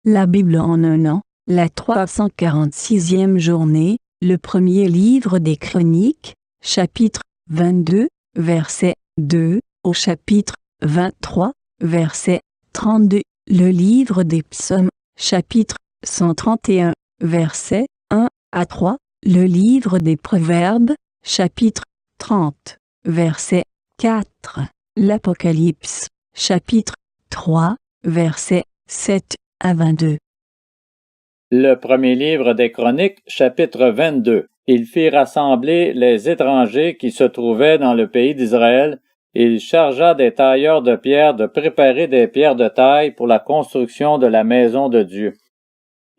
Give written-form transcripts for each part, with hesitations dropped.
La Bible en un an, la 346e journée, le premier livre des Chroniques, chapitre 22, verset 2, au chapitre 23, verset 32, le livre des Psaumes, chapitre 131, verset 1 à 3, le livre des Proverbes, chapitre 30, verset 4, l'Apocalypse, chapitre 3, verset 7 à 22. Le premier livre des Chroniques, chapitre 22. Il fit rassembler les étrangers qui se trouvaient dans le pays d'Israël, et il chargea des tailleurs de pierre de préparer des pierres de taille pour la construction de la maison de Dieu.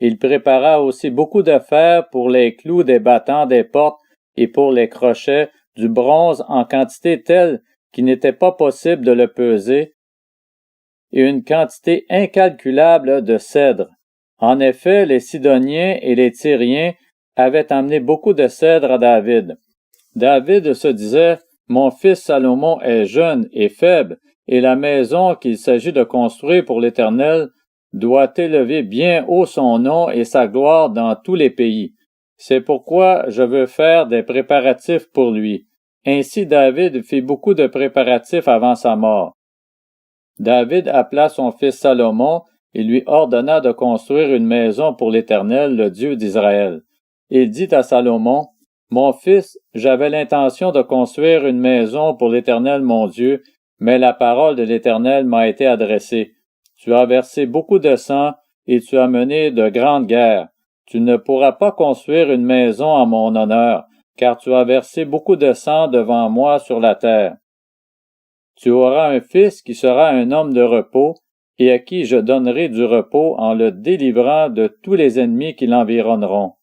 Il prépara aussi beaucoup de fer pour les clous des battants des portes et pour les crochets, du bronze en quantité telle qu'il n'était pas possible de le peser, et une quantité incalculable de cèdre. En effet, les Sidoniens et les Tyriens avaient amené beaucoup de cèdre à David. David se disait, « Mon fils Salomon est jeune et faible, et la maison qu'il s'agit de construire pour l'Éternel doit élever bien haut son nom et sa gloire dans tous les pays. C'est pourquoi je veux faire des préparatifs pour lui. » Ainsi David fit beaucoup de préparatifs avant sa mort. David appela son fils Salomon et lui ordonna de construire une maison pour l'Éternel, le Dieu d'Israël. Il dit à Salomon, « Mon fils, j'avais l'intention de construire une maison pour l'Éternel mon Dieu, mais la parole de l'Éternel m'a été adressée. Tu as versé beaucoup de sang et tu as mené de grandes guerres. Tu ne pourras pas construire une maison en mon honneur, car tu as versé beaucoup de sang devant moi sur la terre. Tu auras un fils qui sera un homme de repos, et à qui je donnerai du repos en le délivrant de tous les ennemis qui l'environneront.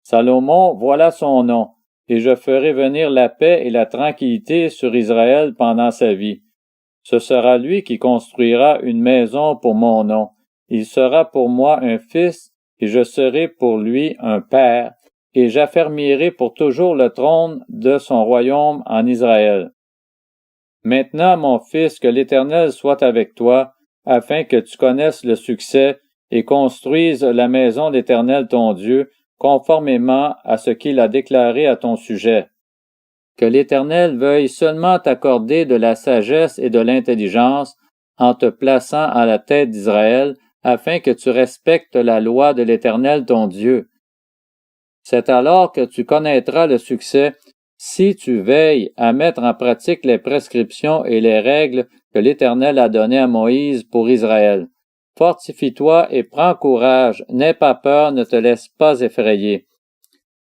Salomon, voilà son nom, et je ferai venir la paix et la tranquillité sur Israël pendant sa vie. Ce sera lui qui construira une maison pour mon nom. Il sera pour moi un fils, et je serai pour lui un père, et j'affermirai pour toujours le trône de son royaume en Israël. Maintenant, mon fils, que l'Éternel soit avec toi, afin que tu connaisses le succès et construises la maison d'Éternel ton Dieu, conformément à ce qu'il a déclaré à ton sujet. Que l'Éternel veuille seulement t'accorder de la sagesse et de l'intelligence en te plaçant à la tête d'Israël, afin que tu respectes la loi de l'Éternel ton Dieu. C'est alors que tu connaîtras le succès si tu veilles à mettre en pratique les prescriptions et les règles que l'Éternel a données à Moïse pour Israël. Fortifie-toi et prends courage, n'aie pas peur, ne te laisse pas effrayer.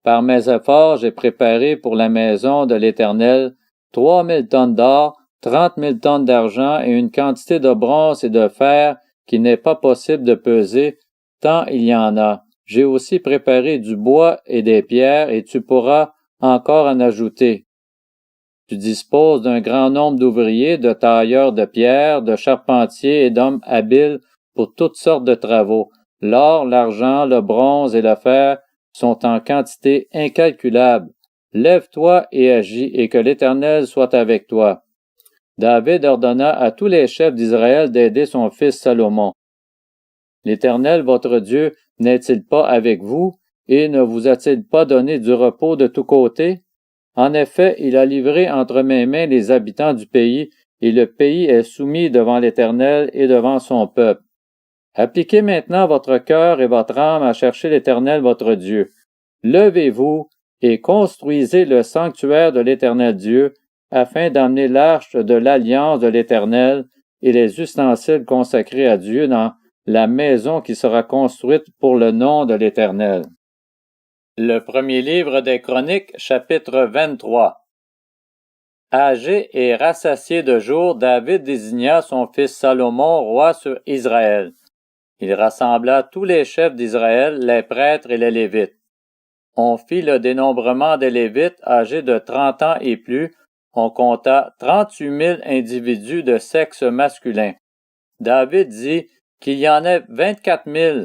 Par mes efforts, j'ai préparé pour la maison de l'Éternel 3000 tonnes d'or, 30 000 tonnes d'argent et une quantité de bronze et de fer qu'il n'est pas possible de peser, tant il y en a. J'ai aussi préparé du bois et des pierres, et tu pourras encore en ajouter. Tu disposes d'un grand nombre d'ouvriers, de tailleurs de pierre, de charpentiers et d'hommes habiles pour toutes sortes de travaux. L'or, l'argent, le bronze et le fer sont en quantité incalculable. Lève-toi et agis, et que l'Éternel soit avec toi. » David ordonna à tous les chefs d'Israël d'aider son fils Salomon. « L'Éternel, votre Dieu, n'est-il pas avec vous, et ne vous a-t-il pas donné du repos de tous côtés? En effet, il a livré entre mes mains les habitants du pays, et le pays est soumis devant l'Éternel et devant son peuple. Appliquez maintenant votre cœur et votre âme à chercher l'Éternel votre Dieu. Levez-vous et construisez le sanctuaire de l'Éternel Dieu, afin d'amener l'arche de l'alliance de l'Éternel et les ustensiles consacrés à Dieu dans la maison qui sera construite pour le nom de l'Éternel. » Le premier livre des Chroniques, chapitre 23. Âgé et rassasié de jours, David désigna son fils Salomon roi sur Israël. Il rassembla tous les chefs d'Israël, les prêtres et les Lévites. On fit le dénombrement des Lévites âgés de 30 ans et plus. On compta 38 000 individus de sexe masculin. David dit qu'il y en ait 24 000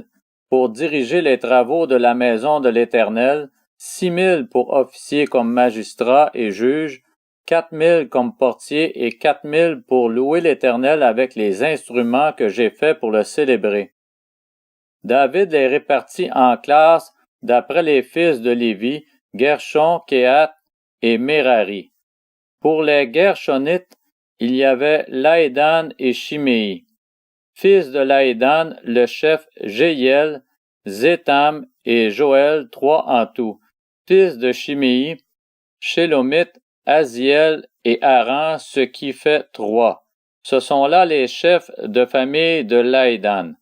pour diriger les travaux de la maison de l'Éternel, 6 000 pour officier comme magistrat et juge, 4 000 comme portier et 4 000 pour louer l'Éternel avec les instruments que j'ai faits pour le célébrer. David les répartit en classes d'après les fils de Lévi, Gershon, Kehath et Merari. Pour les Gershonites, il y avait Laédan et Shimei. Fils de Laédan, le chef Jéhiel, Zétham et Joël, 3 en tout. Fils de Shimei, Shélomith, Aziel et Haran, ce qui fait 3. Ce sont là les chefs de famille de Laédan.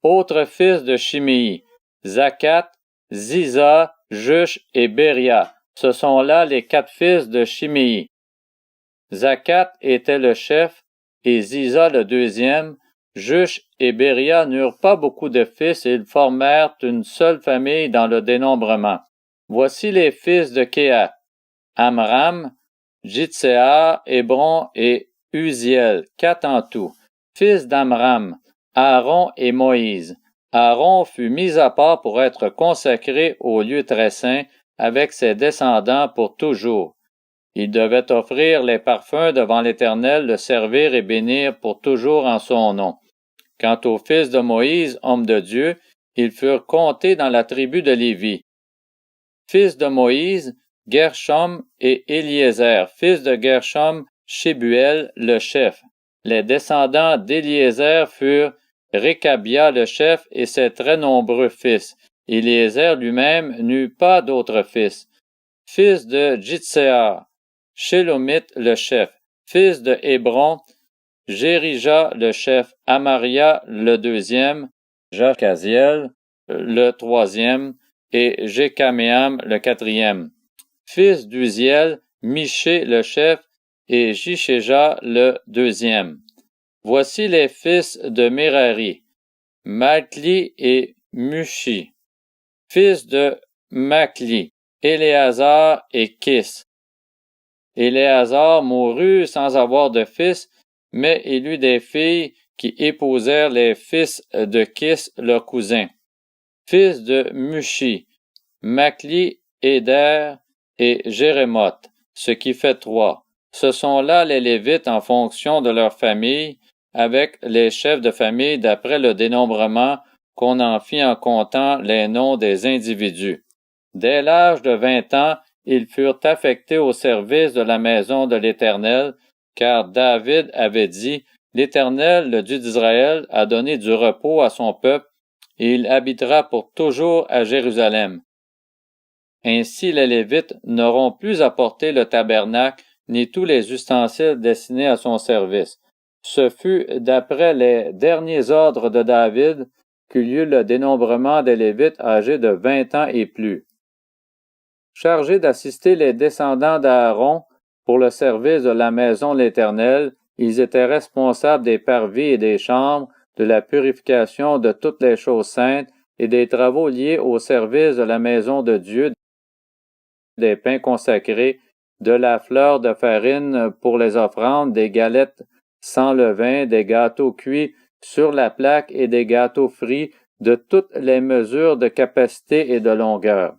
Autres fils de Shimei, Zakat, Ziza, Jush et Béria. Ce sont là les 4 fils de Shimei. Zakat était le chef et Ziza le deuxième. Jush et Béria n'eurent pas beaucoup de fils et ils formèrent une seule famille dans le dénombrement. Voici les fils de Kehath: Amram, Jitséar, Hébron et Uziel, 4 en tout. Fils d'Amram, Aaron et Moïse. Aaron fut mis à part pour être consacré au lieu très saint avec ses descendants pour toujours. Il devait offrir les parfums devant l'Éternel, le servir et bénir pour toujours en son nom. Quant aux fils de Moïse, homme de Dieu, ils furent comptés dans la tribu de Lévi. Fils de Moïse, Gershom et Éliézer. Fils de Gershom, Shebuel, le chef. Les descendants d'Éliézer furent Récabia le chef et ses très nombreux fils. Éliézer lui-même n'eut pas d'autres fils. Fils de Jitséar, Shélomith le chef. Fils de Hébron, Jérija le chef, Amaria le deuxième, Jacaziel le troisième et Jécaméam le quatrième. Fils d'Uziel, Miché le chef et Jishéja le deuxième. Voici les fils de Merari, Malkli et Mushi. Fils de Makli, Éléazar et Kis. Éléazar mourut sans avoir de fils, mais il eut des filles qui épousèrent les fils de Kis, leur cousin. Fils de Mushi, Makli, Éder et Jérémoth, ce qui fait 3. Ce sont là les Lévites en fonction de leur famille, avec les chefs de famille d'après le dénombrement qu'on en fit en comptant les noms des individus. Dès l'âge de 20 ans, ils furent affectés au service de la maison de l'Éternel, car David avait dit: « L'Éternel, le Dieu d'Israël, a donné du repos à son peuple, et il habitera pour toujours à Jérusalem. » Ainsi les Lévites n'auront plus à porter le tabernacle, ni tous les ustensiles destinés à son service. Ce fut d'après les derniers ordres de David qu'eut lieu le dénombrement des Lévites âgés de 20 ans et plus. Chargés d'assister les descendants d'Aaron pour le service de la maison de l'Éternel, ils étaient responsables des parvis et des chambres, de la purification de toutes les choses saintes et des travaux liés au service de la maison de Dieu, des pains consacrés, de la fleur de farine pour les offrandes, des galettes sans levain, des gâteaux cuits sur la plaque et des gâteaux frits de toutes les mesures de capacité et de longueur.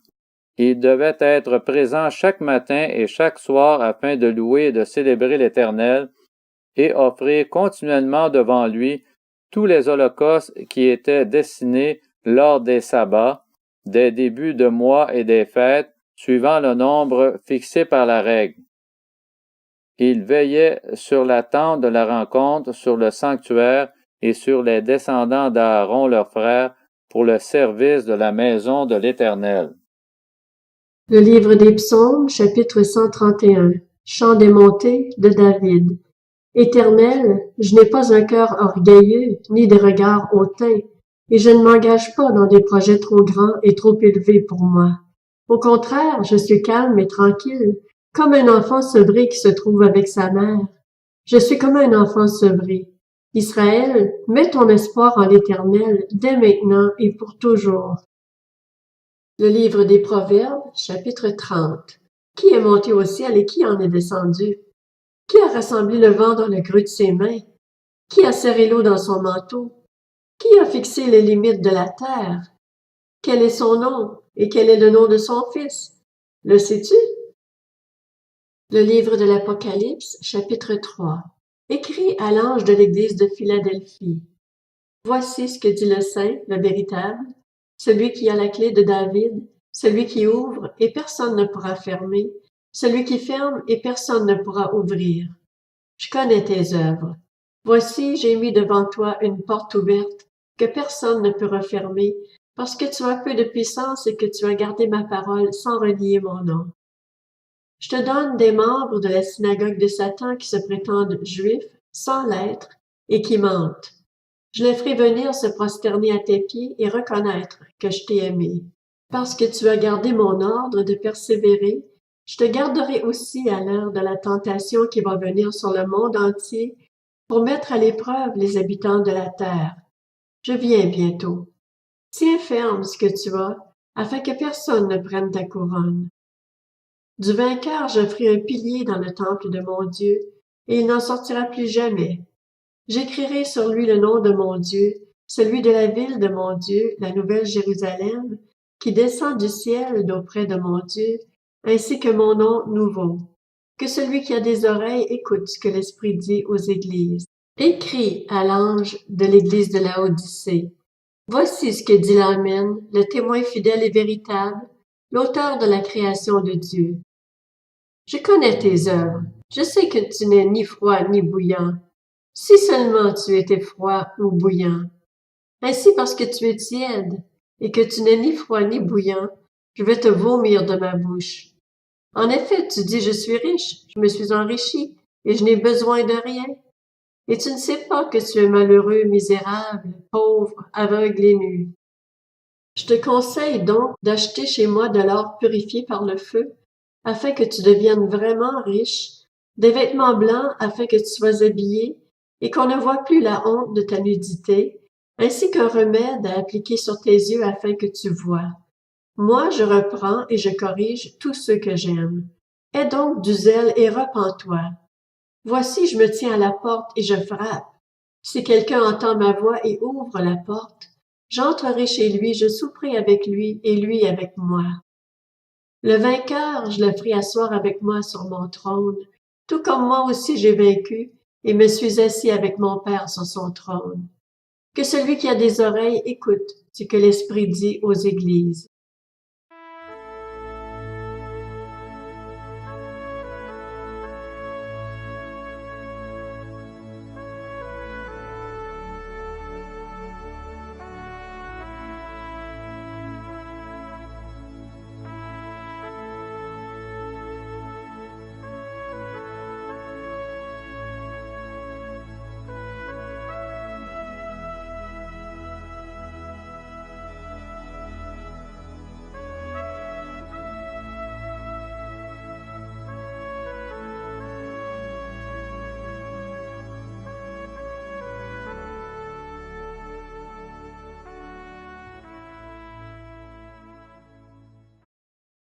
Ils devaient être présents chaque matin et chaque soir afin de louer et de célébrer l'Éternel et offrir continuellement devant lui tous les holocaustes qui étaient destinés lors des sabbats, des débuts de mois et des fêtes, suivant le nombre fixé par la règle. Ils veillaient sur la tente de la rencontre, sur le sanctuaire et sur les descendants d'Aaron leurs frères pour le service de la maison de l'Éternel. Le livre des Psaumes, chapitre 131. Chant des montées de David. Éternel, je n'ai pas un cœur orgueilleux, ni des regards hautains, et je ne m'engage pas dans des projets trop grands et trop élevés pour moi. Au contraire, je suis calme et tranquille, comme un enfant sevré qui se trouve avec sa mère. Je suis comme un enfant sevré. Israël, mets ton espoir en l'Éternel, dès maintenant et pour toujours. Le livre des Proverbes, chapitre 30. Qui est monté au ciel et qui en est descendu? Qui a rassemblé le vent dans le creux de ses mains? Qui a serré l'eau dans son manteau? Qui a fixé les limites de la terre? Quel est son nom et quel est le nom de son fils? Le sais-tu? Le livre de l'Apocalypse, chapitre 3. Écrit à l'ange de l'église de Philadelphie. Voici ce que dit le Saint, le véritable, celui qui a la clé de David, celui qui ouvre et personne ne pourra fermer, celui qui ferme et personne ne pourra ouvrir. Je connais tes œuvres. Voici, j'ai mis devant toi une porte ouverte que personne ne peut refermer, parce que tu as peu de puissance et que tu as gardé ma parole sans renier mon nom. Je te donne des membres de la synagogue de Satan qui se prétendent juifs, sans l'être, et qui mentent. Je les ferai venir se prosterner à tes pieds et reconnaître que je t'ai aimé. Parce que tu as gardé mon ordre de persévérer, je te garderai aussi à l'heure de la tentation qui va venir sur le monde entier pour mettre à l'épreuve les habitants de la terre. Je viens bientôt. Tiens ferme ce que tu as, afin que personne ne prenne ta couronne. Du vainqueur, je ferai un pilier dans le temple de mon Dieu, et il n'en sortira plus jamais. J'écrirai sur lui le nom de mon Dieu, celui de la ville de mon Dieu, la nouvelle Jérusalem, qui descend du ciel d'auprès de mon Dieu, ainsi que mon nom nouveau. Que celui qui a des oreilles écoute ce que l'Esprit dit aux églises. Écris à l'ange de l'église de la Odyssée. Voici ce que dit l'Amen, le témoin fidèle et véritable, l'auteur de la création de Dieu. Je connais tes œuvres. Je sais que tu n'es ni froid ni bouillant. Si seulement tu étais froid ou bouillant. Ainsi parce que tu es tiède et que tu n'es ni froid ni bouillant, je vais te vomir de ma bouche. En effet, tu dis je suis riche, je me suis enrichi et je n'ai besoin de rien. Et tu ne sais pas que tu es malheureux, misérable, pauvre, aveugle et nu. Je te conseille donc d'acheter chez moi de l'or purifié par le feu, afin que tu deviennes vraiment riche, des vêtements blancs afin que tu sois habillé, et qu'on ne voie plus la honte de ta nudité, ainsi qu'un remède à appliquer sur tes yeux afin que tu vois. Moi, je reprends et je corrige tous ceux que j'aime. Aie donc du zèle et repens-toi. Voici, je me tiens à la porte et je frappe. Si quelqu'un entend ma voix et ouvre la porte, j'entrerai chez lui, je souperai avec lui et lui avec moi. Le vainqueur, je le ferai asseoir avec moi sur mon trône, tout comme moi aussi j'ai vaincu et me suis assis avec mon Père sur son trône. Que celui qui a des oreilles écoute ce que l'Esprit dit aux églises.